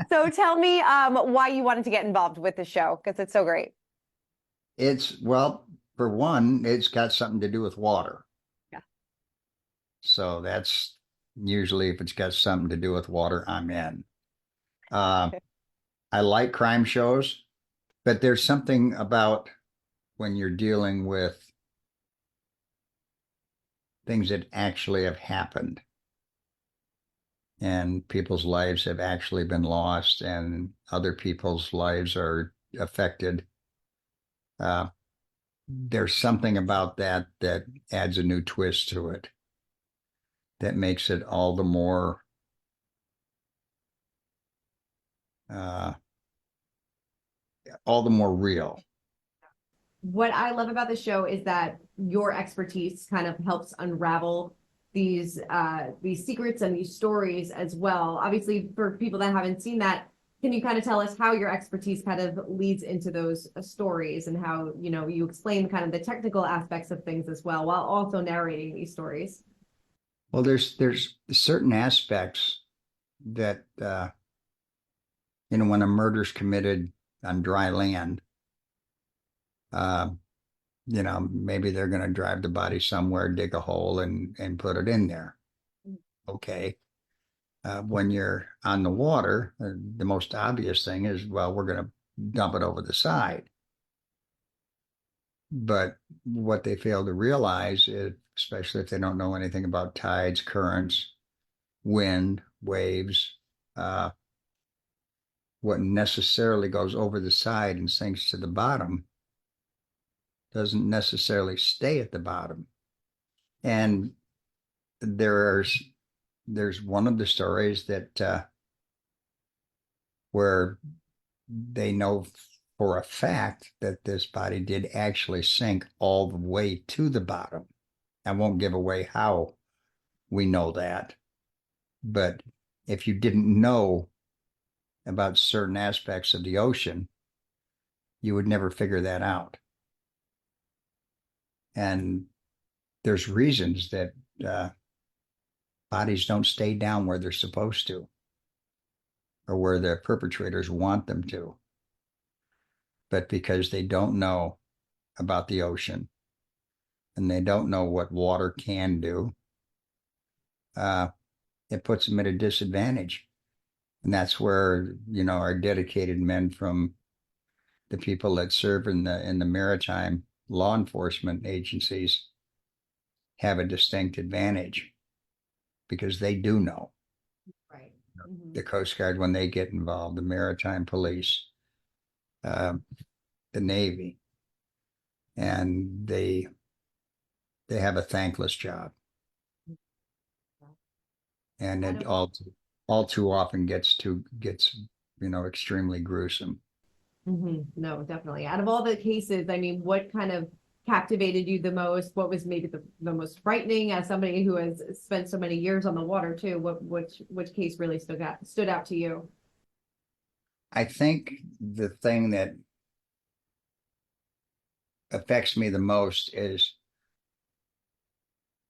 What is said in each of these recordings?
So tell me why you wanted to get involved with the show because it's so great. Well, for one, it's got something to do with water. Yeah. So that's usually if it's got something to do with water, I'm in. Uh, I like crime shows, but there's something about when you're dealing with things that actually have happened and people's lives have actually been lost and other people's lives are affected. Uh, there's something about that that adds a new twist to it that makes it uh, all the more real. What I love about the show is that your expertise kind of helps unravel these secrets and these stories as well. Obviously, for people that haven't seen that, can you kind of tell us how your expertise kind of leads into those stories and how, you explain kind of the technical aspects of things as well while also narrating these stories? Well, there's certain aspects that when a murder's committed on dry land, uh, maybe they're going to drive the body somewhere, dig a hole, and put it in there. Okay. When you're on the water, the most obvious thing is, well, we're going to dump it over the side. But what they fail to realize is, especially if they don't know anything about tides, currents, wind, waves, uh, what necessarily goes over the side and sinks to the bottom doesn't necessarily stay at the bottom. And there's there's one of the stories that where they know for a fact that this body did actually sink all the way to the bottom. I won't give away how we know that, but if you didn't know about certain aspects of the ocean, you would never figure that out. And there's reasons that uh, bodies don't stay down where they're supposed to or where the perpetrators want them to, but because they don't know about the ocean and they don't know what water can do, uh, it puts them at a disadvantage. And that's where, our dedicated men from the people that serve in the maritime law enforcement agencies have a distinct advantage because they do know. Right. The Coast Guard, when they get involved, the maritime police, uh, the Navy, and they have a thankless job, and Out it of all too often gets extremely gruesome. No, definitely. Out of all the cases, I mean, what kind of captivated you the most? What was maybe the most frightening as somebody who has spent so many years on the water too? Which case really stood out to you? I think the thing that affects me the most is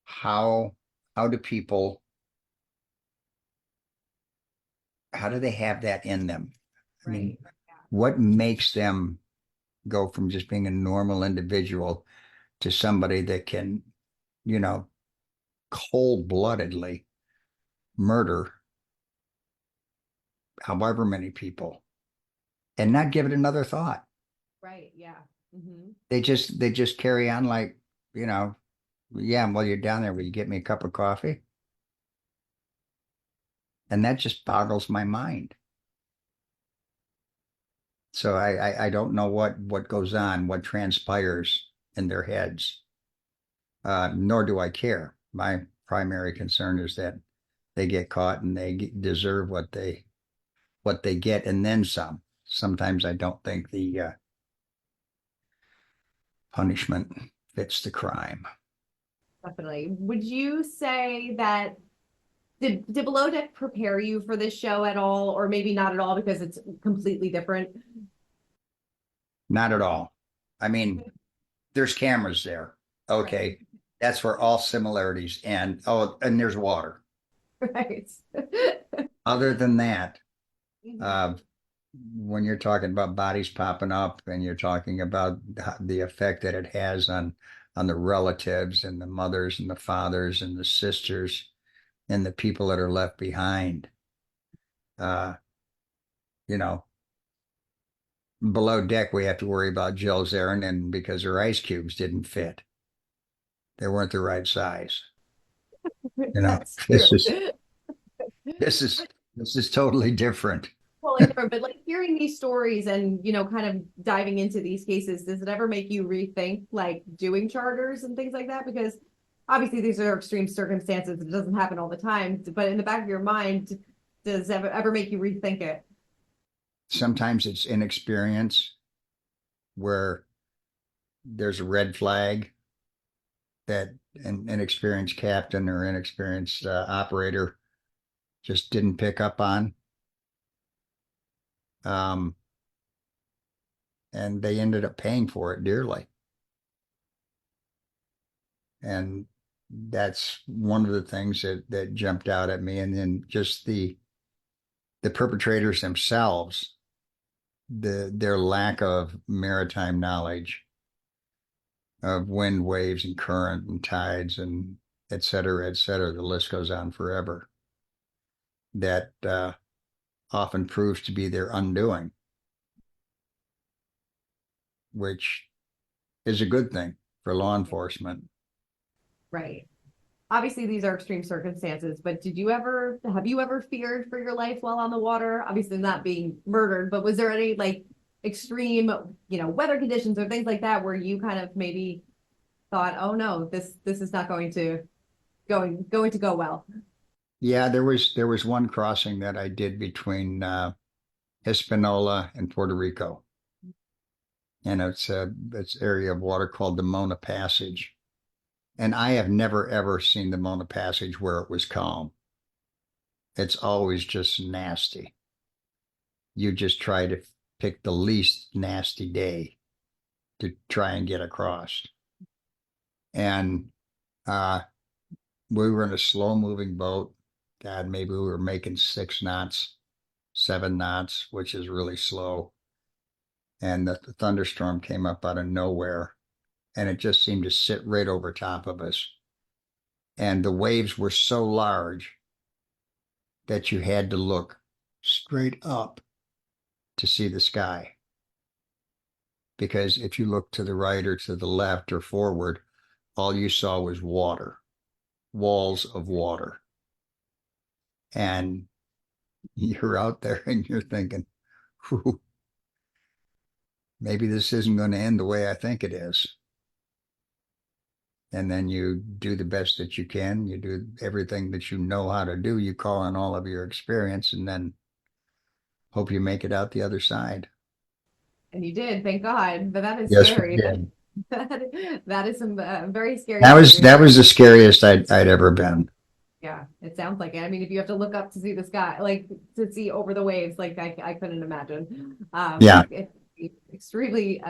how how do people how do they have that in them? I mean, Right. what makes them go from just being a normal individual to somebody that can, you know, cold-bloodedly murder however many people and not give it another thought. Right. Yeah. They just carry on like, you know, yeah, well, you're down there, will you get me a cup of coffee? And that just boggles my mind. So I don't know what goes on, what transpires in their heads, nor do I care. My primary concern is that they get caught and they deserve what they get and then some. Sometimes I don't think the punishment fits the crime. Definitely. Would you say that did Below Deck prepare you for this show at all, or maybe not at all because it's completely different? Not at all. I mean, there's cameras there. Right. Okay. That's where all similarities end. Oh, and there's water. Right. Other than that, When you're talking about bodies popping up and you're talking about the effect that it has on the relatives and the mothers and the fathers and the sisters and the people that are left behind. You know, below deck, we have to worry about Jill's errand, and because her ice cubes didn't fit, they weren't the right size. You know, That's true. this is this is totally different. Totally different, but like hearing these stories and kind of diving into these cases, does it ever make you rethink like doing charters and things like that? Because obviously these are extreme circumstances. It doesn't happen all the time, but in the back of your mind, does it ever make you rethink it? Sometimes it's inexperience where there's a red flag that an inexperienced captain or inexperienced operator just didn't pick up on. And they ended up paying for it dearly. And that's one of the things that jumped out at me. And then just the perpetrators themselves, their lack of maritime knowledge of wind, waves, and current and tides and et cetera, et cetera. The list goes on forever. That often proves to be their undoing, which is a good thing for law enforcement. Right. Obviously, these are extreme circumstances, but have you ever feared for your life while on the water? Obviously not being murdered, but was there any like extreme, weather conditions or things like that where you kind of maybe thought, oh no, this is not going to go well? Yeah, there was one crossing that I did between Hispaniola and Puerto Rico, and it's area of water called the Mona Passage. And I have never ever seen the Mona Passage where it was calm. It's always just nasty. You just try to pick the least nasty day to try and get across. And we were in a slow moving boat. God, maybe we were making 6 knots, 7 knots, which is really slow. And the thunderstorm came up out of nowhere, and it just seemed to sit right over top of us. And the waves were so large that you had to look straight up to see the sky. Because if you looked to the right or to the left or forward, all you saw was water, walls of water. And you're out there and you're thinking, whew, maybe this isn't going to end the way I think it is. And then you do the best that you can. You do everything that you know how to do. You call on all of your experience and then hope you make it out the other side. And you did, thank God. But that is Yes, scary. we did. That is some very scary. That was the scariest I'd ever been. Yeah, it sounds like it. I mean, if you have to look up to see the sky, like to see over the waves, like I couldn't imagine. Yeah. It's extremely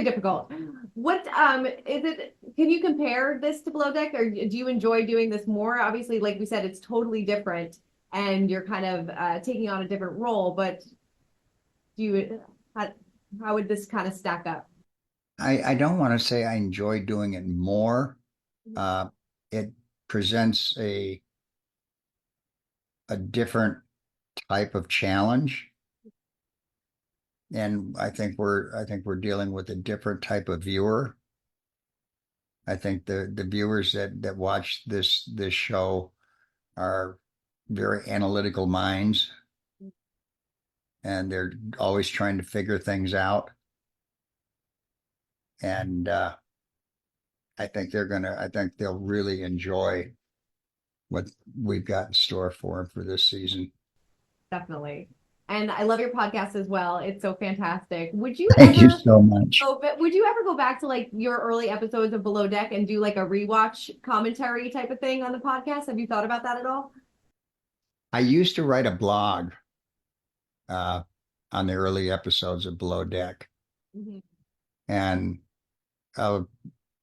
difficult. What is it? Can you compare this to Below Deck, or do you enjoy doing this more? Obviously, like we said, it's totally different, and you're kind of taking on a different role. But how would this kind of stack up? I don't want to say I enjoy doing it more. It presents a different type of challenge. And I think we're dealing with a different type of viewer. I think the viewers that watch this show are very analytical minds, and they're always trying to figure things out. And I think they'll really enjoy what we've got in store for them for this season. Definitely. And I love your podcast as well. It's so fantastic. Thank you so much. Would you ever go back to like your early episodes of Below Deck and do like a rewatch commentary type of thing on the podcast? Have you thought about that at all? I used to write a blog on the early episodes of Below Deck. Mm-hmm. And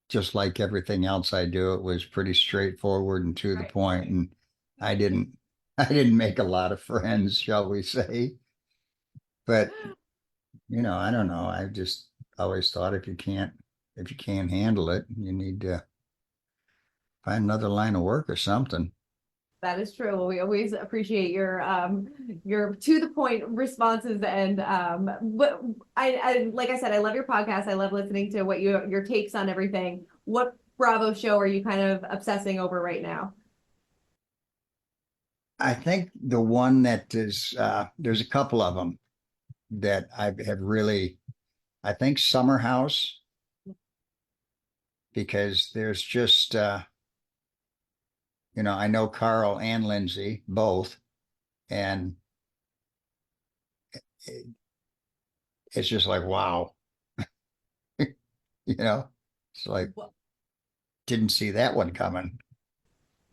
just like everything else I do, it was pretty straightforward and to the point. And I didn't I didn't make a lot of friends, shall we say. But, I don't know. I just always thought if you can't handle it, you need to find another line of work or something. That is true. Well, we always appreciate your to the point responses and but I like I said, I love your podcast. I love listening to what your takes on everything. What Bravo show are you kind of obsessing over right now? I think the one that is, there's a couple of them that I have really, I think Summer House, because there's just, I know Carl and Lindsay both, and it, it's just like, wow, it's like, didn't see that one coming.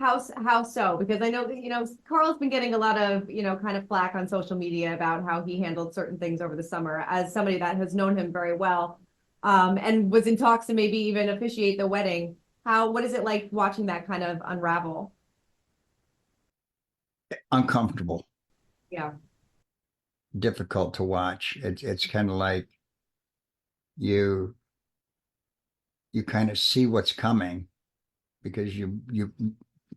How so? Because I know that, Carl's been getting a lot of, kind of flack on social media about how he handled certain things over the summer as somebody that has known him very well, and was in talks to maybe even officiate the wedding. What is it like watching that kind of unravel? Uncomfortable, Yeah. difficult to watch. It's kind of like you you kind of see what's coming because you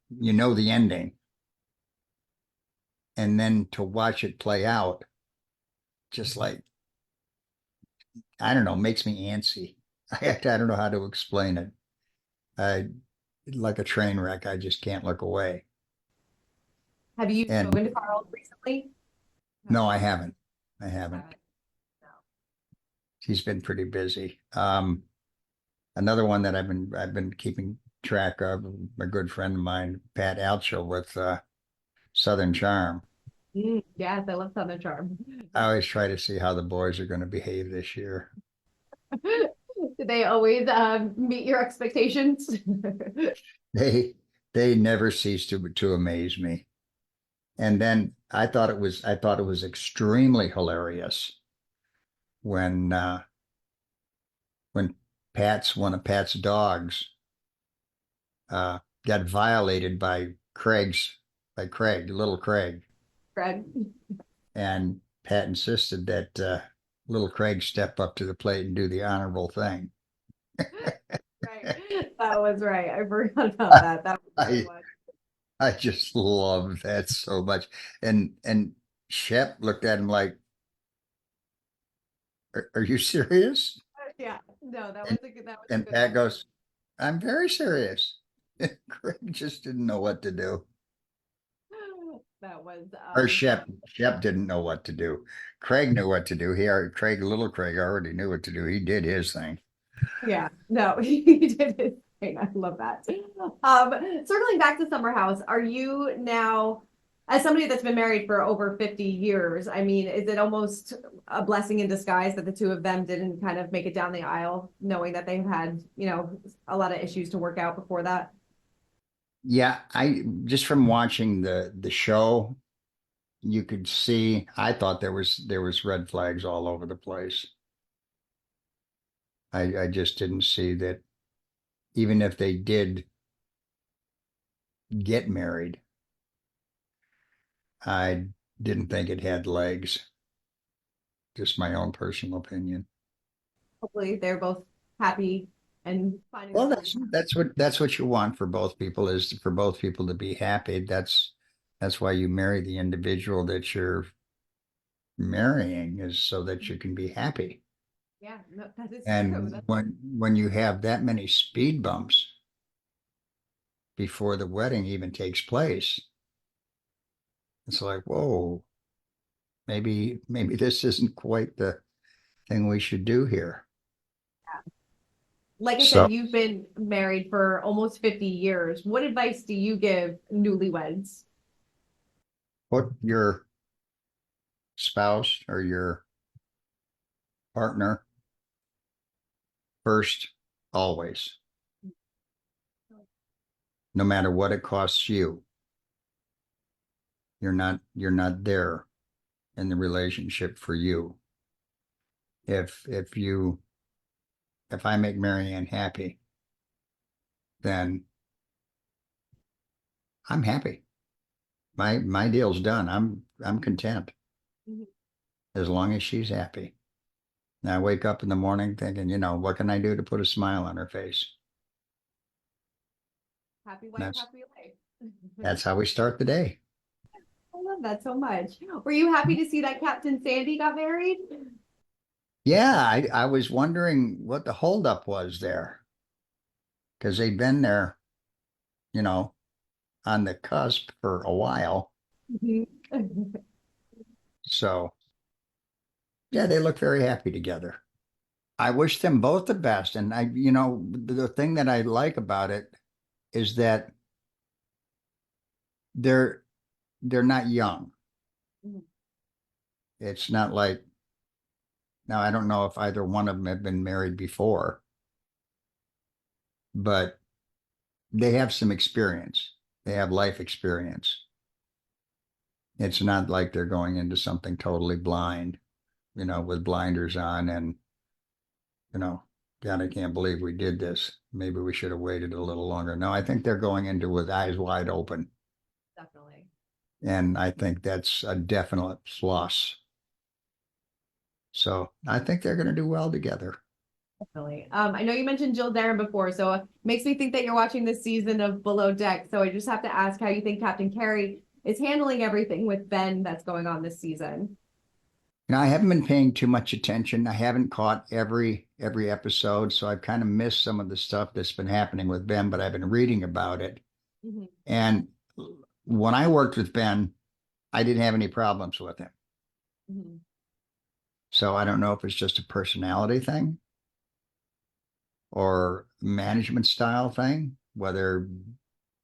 know the ending, and then to watch it play out, just like, I don't know, makes me antsy. I don't know how to explain it. I Like a train wreck. I just can't look away. Have you And spoken to Carl recently? no, I haven't. I haven't. Haven't. No. He's been pretty busy. Another one that I've been keeping track of, a good friend of mine, Pat Altshull with Southern Charm. Yes, I love Southern Charm. I always try to see how the boys are going to behave this year. Did they always meet your expectations? They they never cease to amaze me. And then I thought it was extremely hilarious when when one of Pat's dogs uh, got violated by Craig, little Craig, Fred. and Pat insisted that little Craig step up to the plate and do the honorable thing. Right. That was right. I forgot about that. That was a good I one. I just love that so much. And Shep looked at him like, are you serious? Yeah. No, And that was a and good Pat one. goes, I'm very serious. Craig just didn't know what to do. That was Or Shep didn't know what to do. Craig knew what to do. Little Craig already knew what to do. He did his thing. yeah, no, he did his thing. I love that. Circling back to Summer House, are you now, as somebody that's been married for over 50 years, I mean, is it almost a blessing in disguise that the two of them didn't kind of make it down the aisle, knowing that they've had, a lot of issues to work out before that? Yeah, I just from watching the show, you could see, I thought there was red flags all over the place. I just didn't see that even if they did get married, I didn't think it had legs. Just my own personal opinion. Hopefully, they're both happy and finding Well, their that's way. that's what you want for both people, is for both people to be happy. That's why you marry the individual that you're marrying, is so that you can be happy. Yeah, no, that is true. And when you have that many speed bumps before the wedding even takes place, it's like, whoa, maybe this isn't quite the thing we should do here. Like I So said, you've been married for almost 50 years. What advice do you give newlyweds? put your spouse or your partner first, always, no matter what it costs you. You're not there in the relationship for you. If I make Marianne happy, then I'm happy. my deal's done. I'm content Mhm. as long as she's happy. And I wake up in the morning thinking, what can I do to put a smile on her face? Happy And wife, happy life. that's how we start the day. I love that so much. Were you happy to see that Captain Sandy got married? Yeah, I was wondering what the holdup was there because they'd been there, you know, on the cusp for a while. Mhm. So yeah, they look very happy together. I wish them both the best. And the thing that I like about it is that they're they're not young. Mhm. It's not like now I don't know if either one of them have been married before, but they have some experience. They have life experience. It's not like they're going into something totally blind, with blinders on and, you know, God, I can't believe we did this. Maybe we should have waited a little longer. No, I think they're going into with eyes wide open. Definitely. And I think that's a definite plus. So I think they're going to do well together. Definitely. I know you mentioned Jill Darren before, so it makes me think that you're watching this season of Below Deck. So I just have to ask how you think Captain Carey is handling everything with Ben that's going on this season. I haven't been paying too much attention. I haven't caught every episode, so I've kind of missed some of the stuff that's been happening with Ben, but I've been reading about it. Mhm. And when I worked with Ben, I didn't have any problems with him. Mhm. So I don't know if it's just a personality thing or management style thing, whether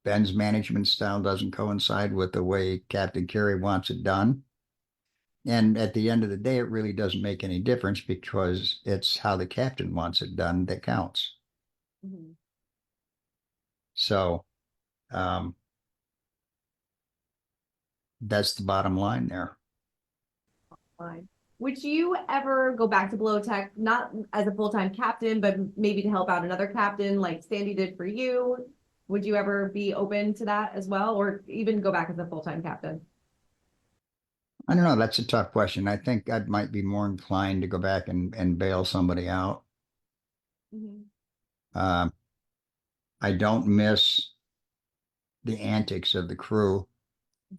Ben's management style doesn't coincide with the way Captain Carey wants it done. And at the end of the day, it really doesn't make any difference because it's how the captain wants it done that counts. Mhm. So um, that's the bottom line there. Fine. Would you ever go back to Below Tech, not as a full-time captain, but maybe to help out another captain like Sandy did for you? Would you ever be open to that as well, or even go back as a full-time captain? I don't know. That's a tough question. I think I might be more inclined to go back and bail somebody out. Mhm. Um, I don't miss the antics of the crew.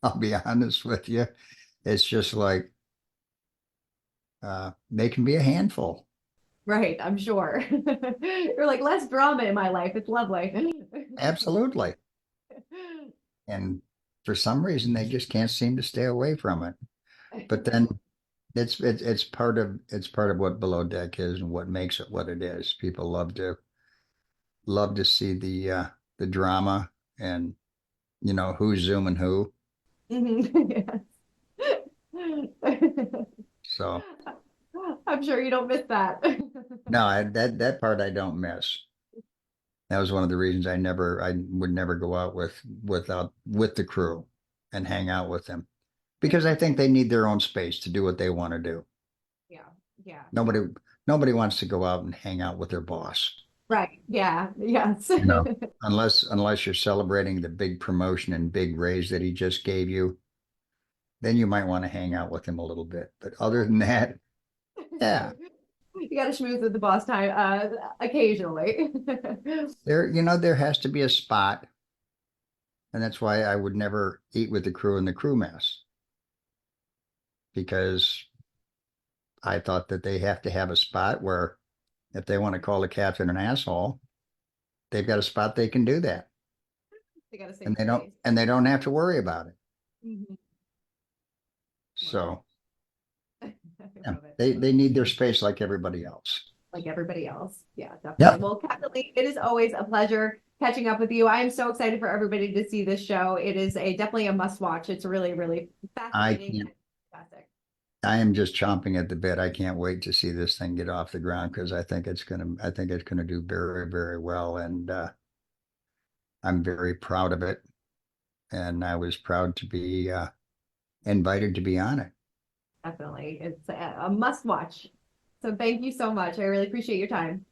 I'll be honest with you. It's just like they can be a handful. Right, I'm sure. You're like, less drama in my life. It's lovely. Absolutely. And for some reason, they just can't seem to stay away from it. But then it's part of what Below Deck is and what makes it what it is. People love to see the drama and who's zooming who. Mhm. Yes. So I'm sure you don't miss that. no, that part I don't miss. That was one of the reasons I would never go out with the crew and hang out with them because I think they need their own space to do what they want to do. Yeah, yeah. Nobody nobody wants to go out and hang out with their boss. Right. Yeah. Yes. You know, unless you're celebrating the big promotion and big raise that he just gave you, then you might want to hang out with him a little bit. But other than that, yeah, You got to schmooze with the boss time occasionally. there has to be a spot, and that's why I would never eat with the crew in the crew mess because I thought that they have to have a spot where if they want to call the captain an asshole, they've got a spot they can do that, They got a and safe they don't space. and they don't have to worry about it. Mhm. Love So it. I yeah, love it. they need their space like everybody else. Like everybody else. Yeah, definitely. Yep. Well, Captain Lee, it is always a pleasure catching up with you. I am so excited for everybody to see this show. It is definitely a must watch. It's really, really I fascinating can't and fantastic. I am just chomping at the bit. I can't wait to see this thing get off the ground because I think it's gonna do very, very well. And I'm very proud of it. And I was proud to be invited to be on it. Definitely. It's a must watch. So thank you so much. I really appreciate your time.